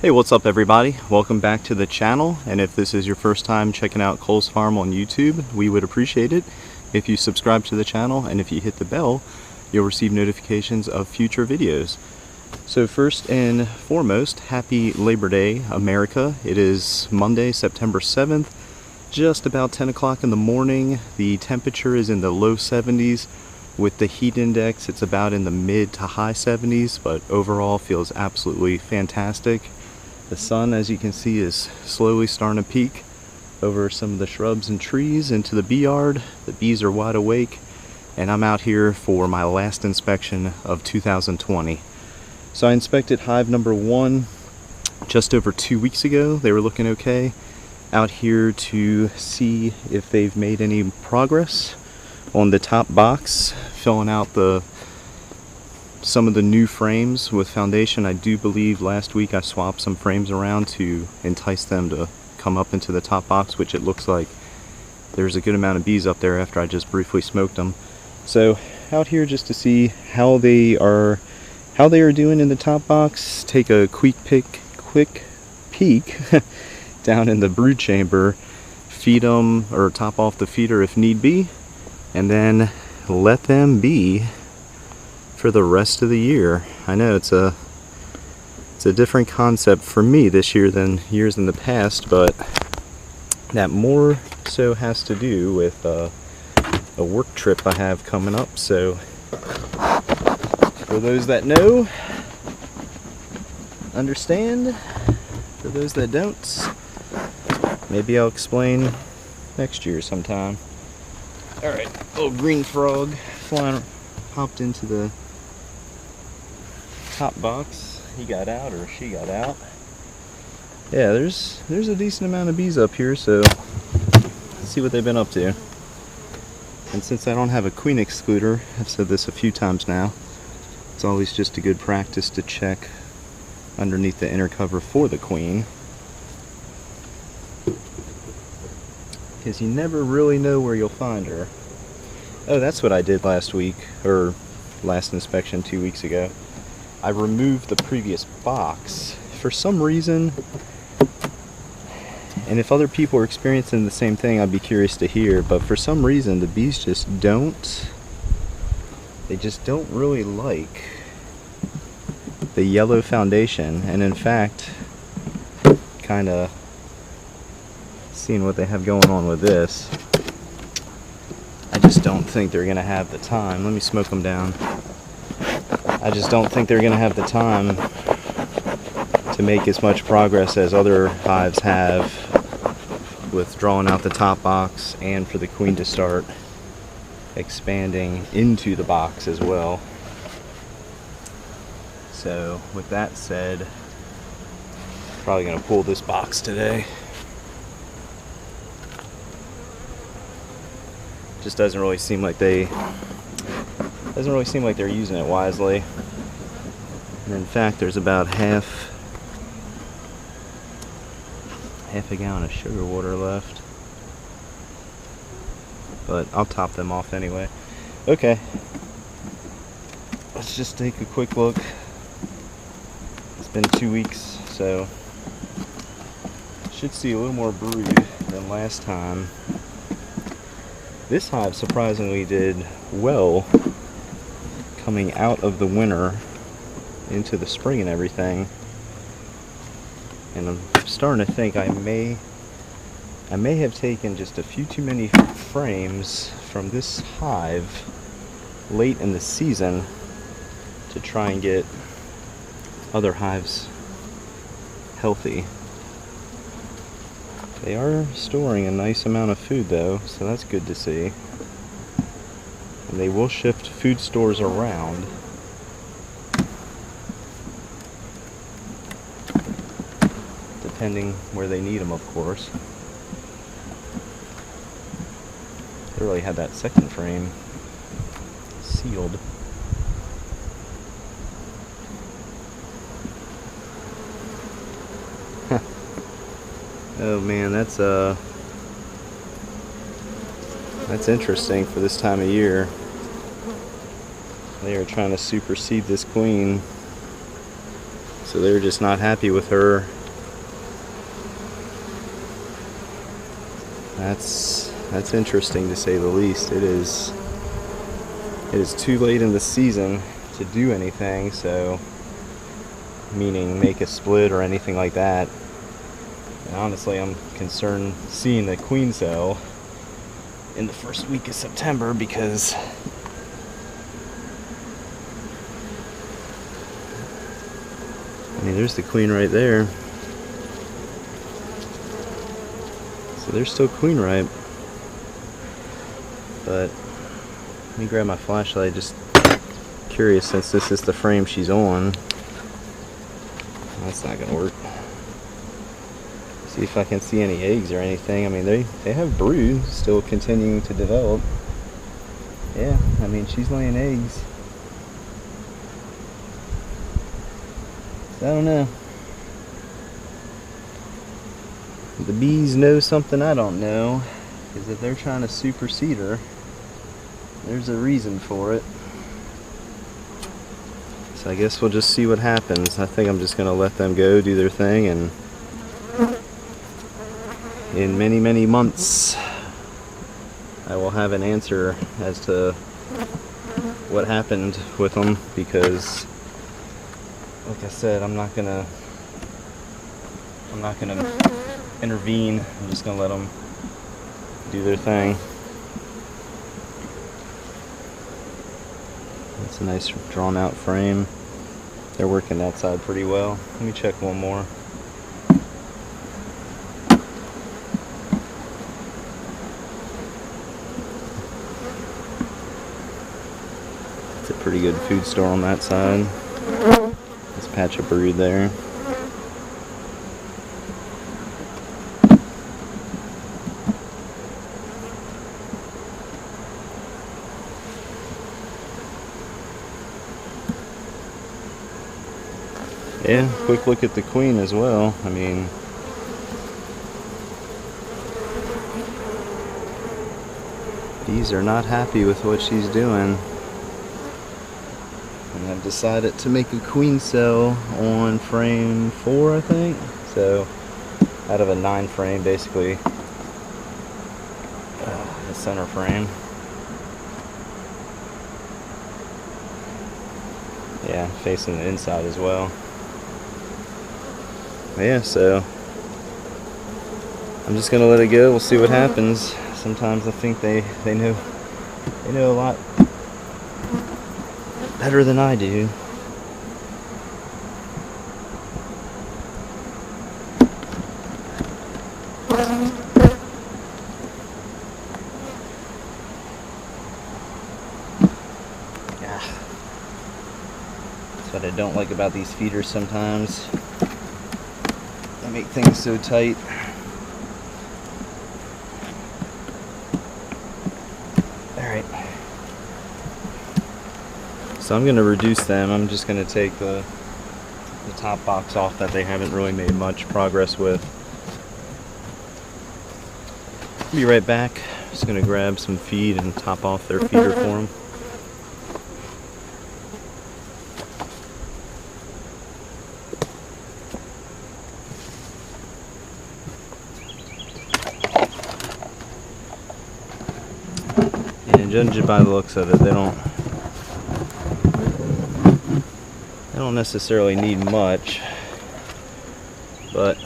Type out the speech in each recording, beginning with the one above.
Hey, what's up everybody? Welcome back to the channel, and if this is your first time checking out Cole's Farm on YouTube, we would appreciate it if you subscribe to the channel, and if you hit the bell, you'll receive notifications of future videos. So first and foremost, happy Labor Day, America. It is Monday, September 7th, just about 10 o'clock in the morning. The temperature is in the low 70s. With the heat index, it's about in the mid to high 70s, but overall feels absolutely fantastic. The sun, as you can see, is slowly starting to peek over some of the shrubs and trees into the bee yard. The bees are wide awake, and I'm out here for my last inspection of 2020. So I inspected hive number 1 just over 2 weeks ago. They were looking okay. Out here to see if they've made any progress on the top box, filling out some of the new frames with foundation. I do believe last week I swapped some frames around to entice them to come up into the top box, which it looks like there's a good amount of bees up there after I just briefly smoked them. So out here just to see how they are doing in the top box. Take a quick peek down in the brood chamber, feed them or top off the feeder if need be, and then let them be for the rest of the year. I know it's a different concept for me this year than years in the past, but that more so has to do with a work trip I have coming up. So for those that know, understand. For those that don't, maybe I'll explain next year sometime. Alright, little green frog hopped into the top box. He got out, or she got out. Yeah, there's a decent amount of bees up here, so let's see what they've been up to. And since I don't have a queen excluder, I've said this a few times now, it's always just a good practice to check underneath the inner cover for the queen, because you never really know where you'll find her. Oh, that's what I did last week, or last inspection 2 weeks ago. I removed the previous box. For some reason, and if other people are experiencing the same thing, I'd be curious to hear, but for some reason the bees just don't really like the yellow foundation. And in fact, kind of seeing what they have going on with this, I just don't think they're gonna have the time. Let me smoke them down. I just don't think they're gonna have the time to make as much progress as other hives have with drawing out the top box, and for the queen to start expanding into the box as well. So with that said, probably gonna pull this box today. Just doesn't really seem like they're using it wisely. And in fact, there's about half a gallon of sugar water left, but I'll top them off anyway. Okay, let's just take a quick look. It's been 2 weeks, so should see a little more brood than last time. This hive surprisingly did well coming out of the winter into the spring and everything, and I'm starting to think I may have taken just a few too many frames from this hive late in the season to try and get other hives healthy. They are storing a nice amount of food though, so that's good to see. And they will shift food stores around. Depending where they need them, of course. They really had that second frame sealed. Oh man, that's interesting for this time of year. They are trying to supersede this queen, so they're just not happy with her That's interesting to say the least. It is too late in the season to do anything, so meaning make a split or anything like that. And honestly, I'm concerned seeing the queen cell in the first week of September, because I mean, there's the queen right there. So they're still queen ripe. But let me grab my flashlight, just curious since this is the frame she's on. That's not gonna work. See if I can see any eggs or anything. I mean, they have brood still continuing to develop. Yeah, I mean, she's laying eggs. So I don't know. The bees know something I don't know, because if they're trying to supersede her, there's a reason for it. So I guess we'll just see what happens. I think I'm just gonna let them go do their thing, and in many, many months I will have an answer as to what happened with them, because like I said, I'm not gonna intervene. I'm just gonna let them do their thing. It's a nice drawn out frame. They're working outside pretty well. Let me check one more. It's a pretty good food store on that side. This patch of brood there. Yeah, quick look at the queen as well. I mean, bees are not happy with what she's doing. And I've decided to make a queen cell on frame 4, I think. So, out of a 9 frame, basically, the center frame. Yeah, facing the inside as well. Yeah, so I'm just gonna let it go. We'll see what happens. Sometimes I think they know a lot better than I do. Yeah. That's what I don't like about these feeders sometimes. They make things so tight. Alright. So I'm going to reduce them. I'm just going to take the top box off that they haven't really made much progress with. Be right back. Just going to grab some feed and top off their feeder for them. And judging by the looks of it, they don't necessarily need much, but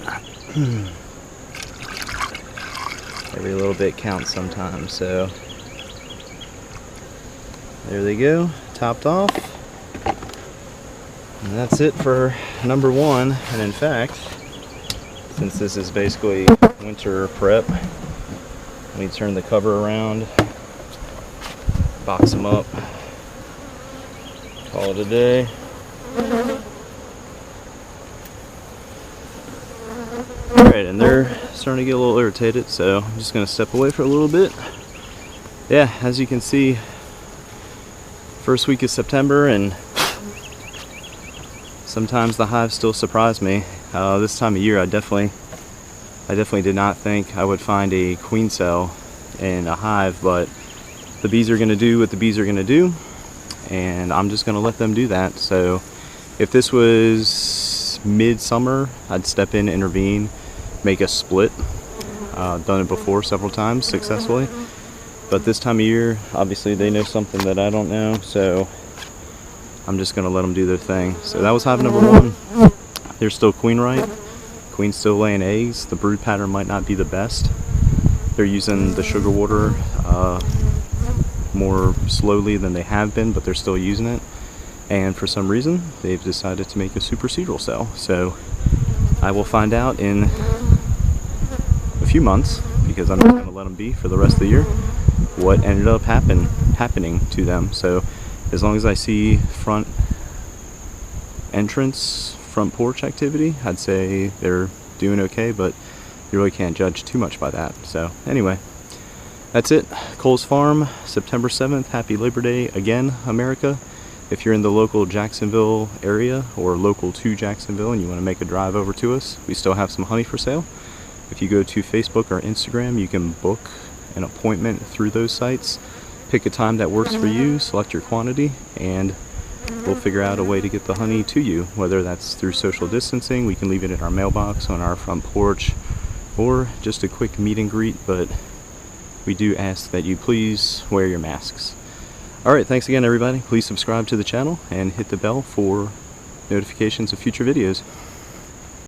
every little bit counts sometimes. So there they go, topped off, and that's it for number 1. And in fact, since this is basically winter prep, let me turn the cover around, box them up, call it a day. Alright, and they're starting to get a little irritated, so I'm just going to step away for a little bit. Yeah, as you can see, first week of September, and sometimes the hives still surprise me. This time of year, I definitely did not think I would find a queen cell in a hive, but the bees are going to do what the bees are going to do, and I'm just going to let them do that. So if this was mid-summer, I'd step in, intervene, make a split. Done it before several times successfully, but this time of year, obviously they know something that I don't know, so I'm just gonna let them do their thing. So that was hive number 1. They're still queen right. Queen's still laying eggs. The brood pattern might not be the best. They're using the sugar water more slowly than they have been, but they're still using it. And for some reason, they've decided to make a supersedure cell. So I will find out in a few months, because I'm not going to let them be for the rest of the year, what ended up happening to them. So as long as I see front entrance, front porch activity, I'd say they're doing okay, but you really can't judge too much by that. So anyway, that's it. Cole's Farm, September 7th. Happy Labor Day again, America. If you're in the local Jacksonville area or local to Jacksonville and you want to make a drive over to us, we still have some honey for sale. If you go to Facebook or Instagram, you can book an appointment through those sites. Pick a time that works for you, select your quantity, and we'll figure out a way to get the honey to you, whether that's through social distancing, we can leave it in our mailbox, on our front porch, or just a quick meet and greet, but we do ask that you please wear your masks. Alright, thanks again everybody. Please subscribe to the channel and hit the bell for notifications of future videos.